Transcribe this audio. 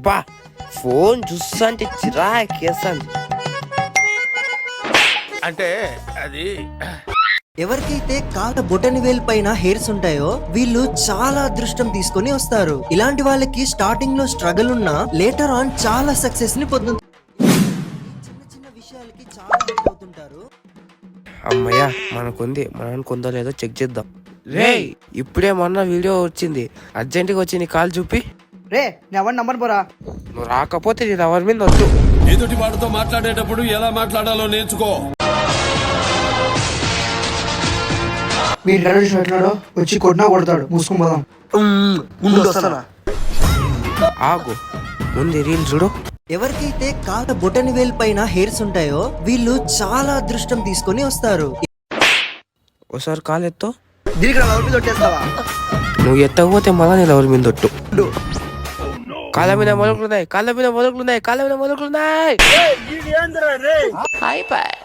అబ్బా ఫోన్ చూస్తా అంటే చిరాకేస్తాంది. అంటే అది ఎవరికైతే కాళ్ళ బొటని వేలు పైన హెయిర్స్ ఉంటాయో వీళ్ళు చాలా అదృష్టం తీసుకొని వస్తారు. ఇలాంటి వాళ్ళకి స్టార్టింగ్ లో స్ట్రగుల్ ఉన్నా లేటర్ ఆన్ చాలా సక్సెస్ ని పొందుతారు. చిన్న చిన్న విషయాలకి చాలా హెల్ప్ అవుతుంటారు. అమ్మయ్యా మనకుంది, మనం కొందో లేదో చెక్ చేద్దాం. రే ఇప్పుడే మొన్న వీడియో వచ్చింది, అర్జెంటుగా వచ్చి నీ కాల్ చూపి. రే నేను ఎవరి నంబర్ పోరా. నువ్వు రాకపోతే నీ ఎవరి మీద వద్దు. ఎదుటి వాడితో మాట్లాడేటప్పుడు ఎలా మాట్లాడాలో నేర్చుకో. వీడి కండిషన్ ఎట్లాడో వచ్చి కొట్టినా కొడతాడు. మూసుకొని పోదాం. ముందు వస్తానా. ఆగు ముందు రీల్ చూడు. ఎవరికైతే కాళ్ళ బొటని వేలు పైన హెయిర్స్ ఉంటాయో వీళ్ళు చాలా అదృష్టం తీసుకొని వస్తారు. ఒకసారి కాల్ ఎత్తో. దీనికి నా మీద కొట్టేస్తావా? నువ్వు ఎత్తకపోతే మళ్ళా నేను ఎవరి మీద తొట్టు. కాళ్ళ మీద మొలకలున్నాయి, కాళ్ళ మీద మొలకలున్నాయి, కాళ్ళ మీద మొలకలున్నాయి. అయిపోయి